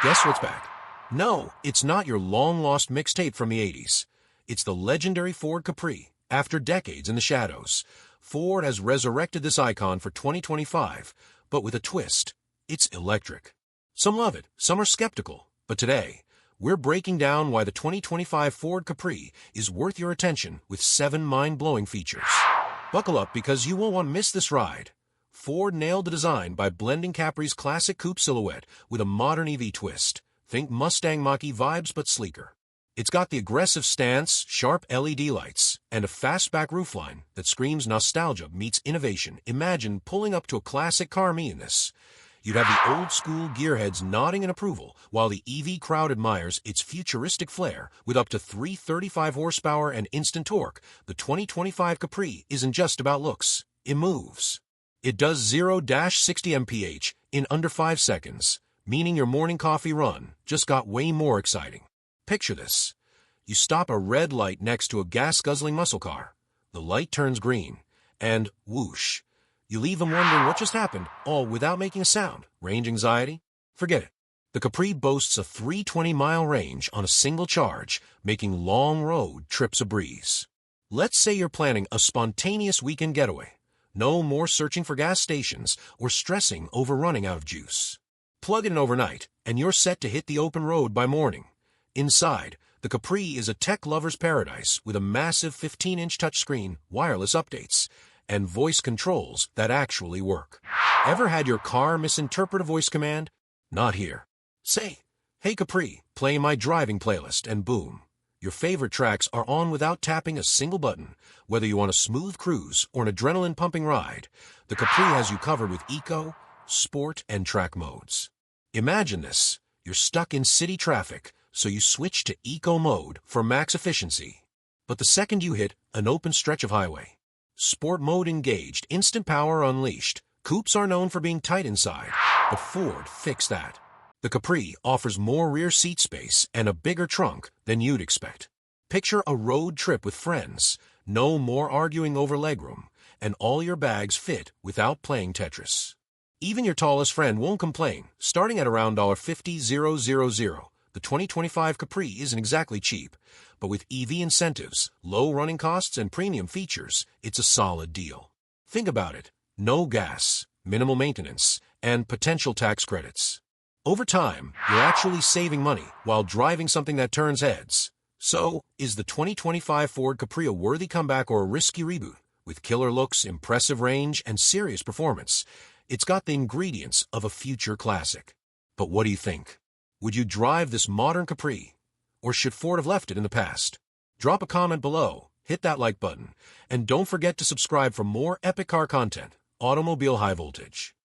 Guess what's back? No, it's not your long-lost mixtape from the 80s. It's the legendary Ford Capri. After decades in the shadows, Ford has resurrected this icon for 2025, but with a twist. It's electric. Some love it, some are skeptical, but today, we're breaking down why the 2025 Ford Capri is worth your attention with 7 mind-blowing features. Buckle up because you won't want to miss this ride. Ford nailed the design by blending Capri's classic coupe silhouette with a modern EV twist. Think Mustang Mach-E vibes but sleeker. It's got the aggressive stance, sharp LED lights, and a fastback roofline that screams nostalgia meets innovation. Imagine pulling up to a classic car in this. You'd have the old-school gearheads nodding in approval, while the EV crowd admires its futuristic flair. With up to 335 horsepower and instant torque, the 2025 Capri isn't just about looks. It moves. It does 0-60 mph in under 5 seconds, meaning your morning coffee run just got way more exciting. Picture this. You stop a red light next to a gas-guzzling muscle car. The light turns green, and whoosh. You leave them wondering what just happened, all without making a sound. Range anxiety? Forget it. The Capri boasts a 320-mile range on a single charge, making long road trips a breeze. Let's say you're planning a spontaneous weekend getaway. No more searching for gas stations or stressing over running out of juice. Plug it in overnight, and you're set to hit the open road by morning. Inside, the Capri is a tech lover's paradise with a massive 15-inch touchscreen, wireless updates, and voice controls that actually work. Ever had your car misinterpret a voice command? Not here. Say, "Hey Capri, play my driving playlist," and boom. Your favorite tracks are on without tapping a single button. Whether you want a smooth cruise or an adrenaline-pumping ride, the Capri has you covered with eco, sport, and track modes. Imagine this. You're stuck in city traffic, so you switch to eco mode for max efficiency. But the second you hit an open stretch of highway, sport mode engaged, instant power unleashed. Coupes are known for being tight inside, but Ford fixed that. The Capri offers more rear seat space and a bigger trunk than you'd expect. Picture a road trip with friends. No more arguing over legroom, and all your bags fit without playing Tetris. Even your tallest friend won't complain. Starting at around $50,000, the 2025 Capri isn't exactly cheap, but with EV incentives, low running costs, and premium features, it's a solid deal. Think about it. No gas, minimal maintenance, and potential tax credits. Over time, you're actually saving money while driving something that turns heads. So, is the 2025 Ford Capri a worthy comeback or a risky reboot? With killer looks, impressive range, and serious performance, it's got the ingredients of a future classic. But what do you think? Would you drive this modern Capri? Or should Ford have left it in the past? Drop a comment below, hit that like button, and don't forget to subscribe for more epic car content. Automobile High Voltage.